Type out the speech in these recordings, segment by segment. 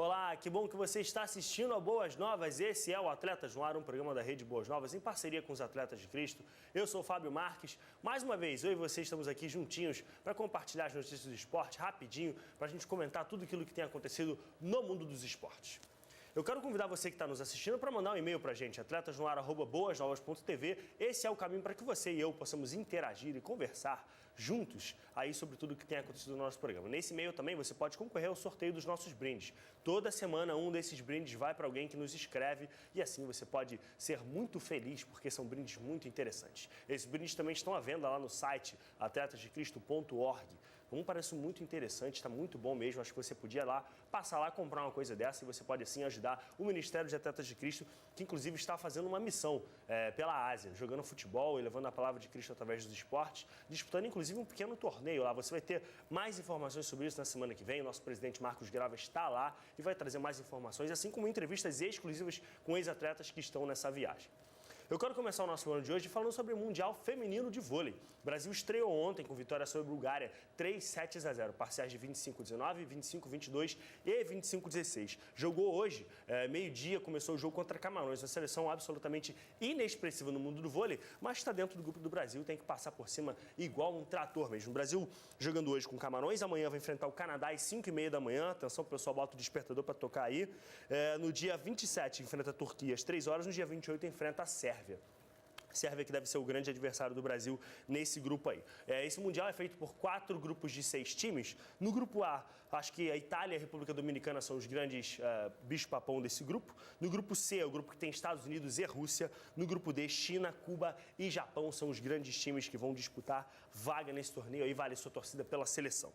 Olá, que bom que você está assistindo a Boas Novas. Esse é o Atletas no Ar, um programa da Rede Boas Novas em parceria com os Atletas de Cristo. Eu sou o Fábio Marques. Mais uma vez, eu e você estamos aqui juntinhos para compartilhar as notícias do esporte rapidinho, para a gente comentar tudo aquilo que tem acontecido no mundo dos esportes. Eu quero convidar você que está nos assistindo para mandar um e-mail para a gente, atletasnoar@boasnovas.tv. Esse é o caminho para que você e eu possamos interagir e conversar juntos aí sobre tudo que tem acontecido no nosso programa. Nesse e-mail também você pode concorrer ao sorteio dos nossos brindes. Toda semana um desses brindes vai para alguém que nos escreve e assim você pode ser muito feliz porque são brindes muito interessantes. Esses brindes também estão à venda lá no site atletasdecristo.org. Um parece muito interessante, está muito bom mesmo. Acho que você podia lá, passar lá, comprar uma coisa dessa e você pode assim ajudar o Ministério de Atletas de Cristo, que inclusive está fazendo uma missão pela Ásia, jogando futebol e levando a palavra de Cristo através dos esportes, disputando inclusive um pequeno torneio lá. Você vai ter mais informações sobre isso na semana que vem. O nosso presidente Marcos Grava está lá e vai trazer mais informações, assim como entrevistas exclusivas com ex-atletas que estão nessa viagem. Eu quero começar o nosso ano de hoje falando sobre o Mundial Feminino de Vôlei. O Brasil estreou ontem com vitória sobre a Bulgária, 3-7-0, parciais de 25-19, 25-22 e 25-16. Jogou hoje, meio-dia, começou o jogo contra Camarões, uma seleção absolutamente inexpressiva no mundo do vôlei, mas está dentro do grupo do Brasil, tem que passar por cima igual um trator mesmo. O Brasil jogando hoje com Camarões, amanhã vai enfrentar o Canadá às 5h30 da manhã. Atenção, pessoal, bota o despertador para tocar aí. No dia 27 enfrenta a Turquia às 3 horas, no dia 28 enfrenta a Sérvia. Sérvia que deve ser o grande adversário do Brasil nesse grupo aí. Esse Mundial é feito por 4 grupos de 6 times. No grupo A, acho que a Itália e a República Dominicana são os grandes bicho-papão desse grupo. No grupo C, é o grupo que tem Estados Unidos e Rússia. No grupo D, China, Cuba e Japão são os grandes times que vão disputar vaga nesse torneio. Aí vale sua torcida pela seleção.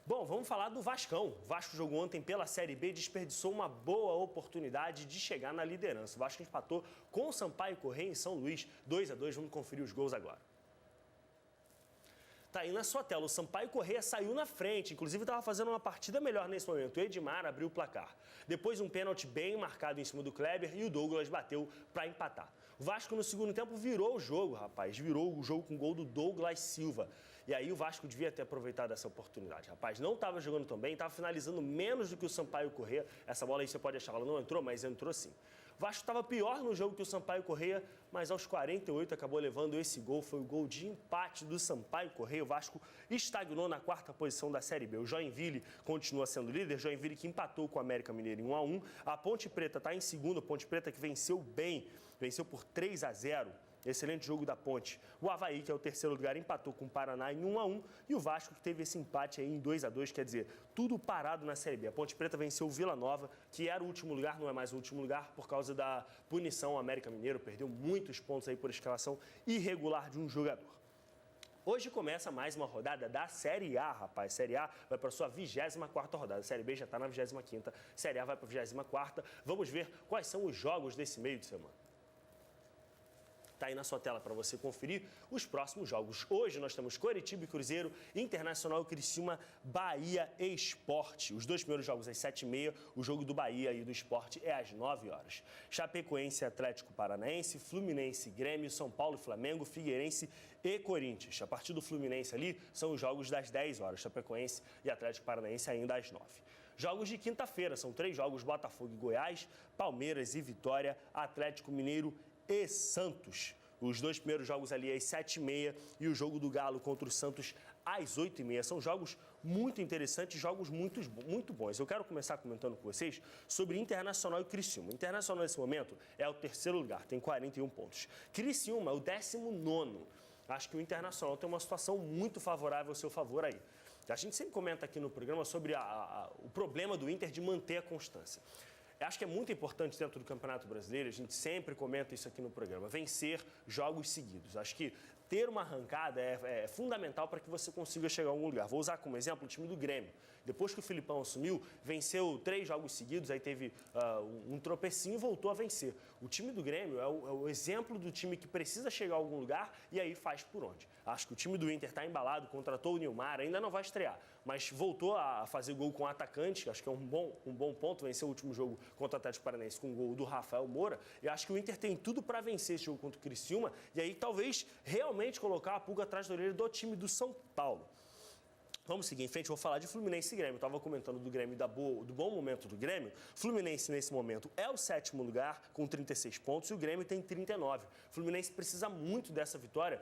Bom, vamos falar do Vascão. O Vasco jogou ontem pela Série B e desperdiçou uma boa oportunidade de chegar na liderança. O Vasco empatou com o Sampaio Corrêa em São Luís, 2-2. Vamos conferir os gols agora. Tá aí na sua tela, o Sampaio Corrêa saiu na frente, inclusive estava fazendo uma partida melhor nesse momento. O Edmar abriu o placar. Depois um pênalti bem marcado em cima do Kleber e o Douglas bateu para empatar. O Vasco no segundo tempo virou o jogo, rapaz. Virou o jogo com o gol do Douglas Silva. E aí o Vasco devia ter aproveitado essa oportunidade. Rapaz, não estava jogando tão bem, estava finalizando menos do que o Sampaio Corrêa. Essa bola aí você pode achar, ela não entrou, mas entrou sim. O Vasco estava pior no jogo que o Sampaio Corrêa, mas aos 48 acabou levando esse gol. Foi o gol de empate do Sampaio Corrêa. O Vasco estagnou na 4ª posição da Série B. O Joinville continua sendo líder. Joinville que empatou com o América Mineiro em 1-1. A Ponte Preta está em segundo. A Ponte Preta que venceu bem, venceu por 3-0. Excelente jogo da Ponte. O Avaí, que é o terceiro lugar, empatou com o Paraná em 1-1. E o Vasco, que teve esse empate aí em 2-2, quer dizer, tudo parado na Série B. A Ponte Preta venceu o Vila Nova, que era o último lugar, não é mais o último lugar, por causa da punição ao América Mineiro. Perdeu muitos pontos aí por escalação irregular de um jogador. Hoje começa mais uma rodada da Série A, rapaz. Série A vai para a sua 24ª rodada. A Série B já está na 25ª. Série A vai para a 24ª. Vamos ver quais são os jogos desse meio de semana. Está aí na sua tela para você conferir os próximos jogos. Hoje nós temos Coritiba e Cruzeiro, Internacional e Criciúma, Bahia e Sport. Os 2 primeiros jogos às 7h30, o jogo do Bahia e do Sport é às 9 horas. Chapecoense, Atlético Paranaense, Fluminense, Grêmio, São Paulo e Flamengo, Figueirense e Corinthians. A partir do Fluminense ali são os jogos das 10 horas, Chapecoense e Atlético Paranaense ainda às 9. Jogos de quinta-feira, são 3 jogos, Botafogo e Goiás, Palmeiras e Vitória, Atlético Mineiro e Santos. Os 2 primeiros jogos ali às 7h30 e o jogo do Galo contra o Santos às 8h30. São jogos muito interessantes, jogos muito bons. Eu quero começar comentando com vocês sobre Internacional e Criciúma. O Internacional nesse momento é o terceiro lugar, tem 41 pontos. Criciúma é o 19º. Acho que o Internacional tem uma situação muito favorável ao seu favor aí. A gente sempre comenta aqui no programa sobre o problema do Inter de manter a constância. Eu acho que é muito importante dentro do Campeonato Brasileiro, a gente sempre comenta isso aqui no programa, vencer jogos seguidos. Acho que ter uma arrancada é fundamental para que você consiga chegar a algum lugar. Vou usar como exemplo o time do Grêmio. Depois que o Filipão assumiu, venceu 3 jogos seguidos, aí teve um tropecinho e voltou a vencer. O time do Grêmio é o exemplo do time que precisa chegar a algum lugar e aí faz por onde. Acho que o time do Inter está embalado, contratou o Nilmar, ainda não vai estrear, mas voltou a fazer gol com o atacante, acho que é um bom ponto, venceu o último jogo contra o Atlético Paranaense com o gol do Rafael Moura. Eu acho que o Inter tem tudo para vencer esse jogo contra o Criciúma e aí talvez realmente colocar a pulga atrás da orelha do time do São Paulo. Vamos seguir em frente, vou falar de Fluminense e Grêmio. Eu estava comentando do Grêmio, do bom momento do Grêmio. Fluminense, nesse momento, é o 7º lugar, com 36 pontos, e o Grêmio tem 39. Fluminense precisa muito dessa vitória,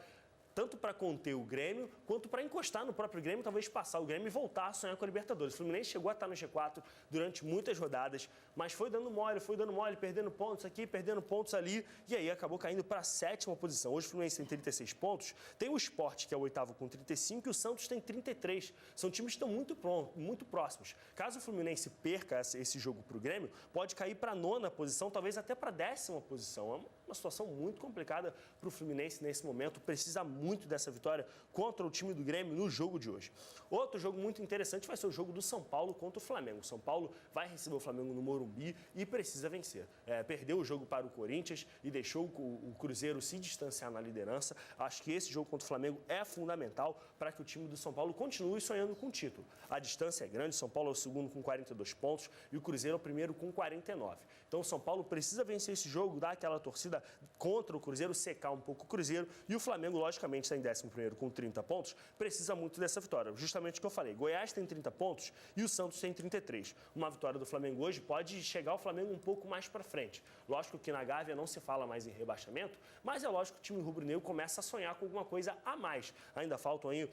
tanto para conter o Grêmio, quanto para encostar no próprio Grêmio, talvez passar o Grêmio e voltar a sonhar com a Libertadores. O Fluminense chegou a estar no G4 durante muitas rodadas, mas foi dando mole, perdendo pontos aqui, perdendo pontos ali, e aí acabou caindo para a 7ª posição. Hoje o Fluminense tem 36 pontos, tem o Sport, que é o 8º com 35, e o Santos tem 33. São times que estão muito próximos. Caso o Fluminense perca esse jogo para o Grêmio, pode cair para a 9ª posição, talvez até para a 10ª posição. É uma situação muito complicada para o Fluminense nesse momento, precisa muito dessa vitória contra o time do Grêmio no jogo de hoje. Outro jogo muito interessante vai ser o jogo do São Paulo contra o Flamengo. O São Paulo vai receber o Flamengo no Morumbi e precisa vencer. Perdeu o jogo para o Corinthians e deixou o Cruzeiro se distanciar na liderança. Acho que esse jogo contra o Flamengo é fundamental para que o time do São Paulo continue sonhando com o título. A distância é grande, o São Paulo é o 2º com 42 pontos e o Cruzeiro é o 1º com 49. Então o São Paulo precisa vencer esse jogo, dar aquela torcida contra o Cruzeiro, secar um pouco o Cruzeiro, e o Flamengo, logicamente, está em 11º com 30 pontos, precisa muito dessa vitória. Justamente o que eu falei, Goiás tem 30 pontos e o Santos tem 33. Uma vitória do Flamengo hoje pode chegar o Flamengo um pouco mais para frente. Lógico que na Gávea não se fala mais em rebaixamento, mas é lógico que o time rubro-negro começa a sonhar com alguma coisa a mais. Ainda faltam aí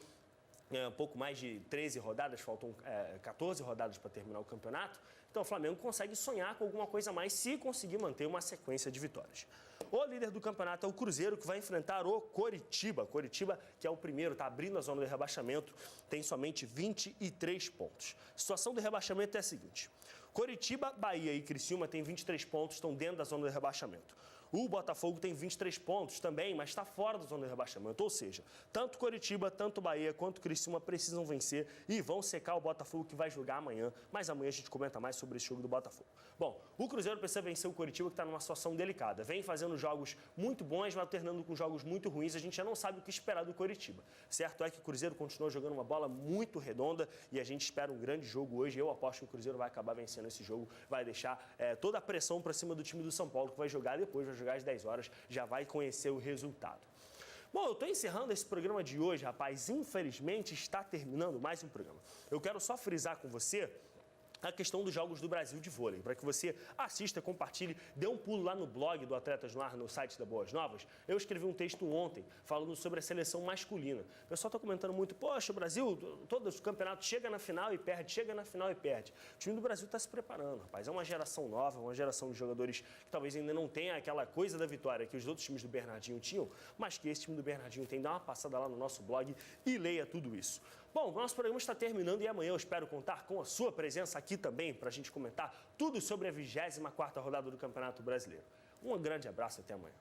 um pouco mais de 13 rodadas, faltam 14 rodadas para terminar o campeonato. Então o Flamengo consegue sonhar com alguma coisa a mais se conseguir manter uma sequência de vitórias. O líder do campeonato é o Cruzeiro, que vai enfrentar o Coritiba. Coritiba, que é o primeiro, está abrindo a zona de rebaixamento, tem somente 23 pontos. A situação do rebaixamento é a seguinte: Coritiba, Bahia e Criciúma têm 23 pontos, estão dentro da zona de rebaixamento. O Botafogo tem 23 pontos também, mas está fora da zona de rebaixamento. Ou seja, tanto Coritiba, tanto Bahia quanto Criciúma precisam vencer e vão secar o Botafogo, que vai jogar amanhã. Mas amanhã a gente comenta mais sobre esse jogo do Botafogo. Bom, o Cruzeiro precisa vencer o Coritiba, que está numa situação delicada. Vem fazendo jogos muito bons, mas alternando com jogos muito ruins. A gente já não sabe o que esperar do Coritiba. Certo é que o Cruzeiro continua jogando uma bola muito redonda e a gente espera um grande jogo hoje. Eu aposto que o Cruzeiro vai acabar vencendo esse jogo, vai deixar toda a pressão para cima do time do São Paulo, que vai jogar depois, vai jogar às 10 horas, já vai conhecer o resultado. Bom, eu estou encerrando esse programa de hoje, rapaz. Infelizmente, está terminando mais um programa. Eu quero só frisar com você a questão dos Jogos do Brasil de vôlei, para que você assista, compartilhe, dê um pulo lá no blog do Atletas no Ar, no site da Boas Novas. Eu escrevi um texto ontem falando sobre a seleção masculina. O pessoal está comentando muito, poxa, o Brasil, todos os campeonatos, chega na final e perde, chega na final e perde. O time do Brasil está se preparando, rapaz. É uma geração nova, uma geração de jogadores que talvez ainda não tenha aquela coisa da vitória que os outros times do Bernardinho tinham, mas que esse time do Bernardinho tem. Dá uma passada lá no nosso blog e leia tudo isso. Bom, o nosso programa está terminando e amanhã eu espero contar com a sua presença aqui também para a gente comentar tudo sobre a 24ª rodada do Campeonato Brasileiro. Um grande abraço e até amanhã.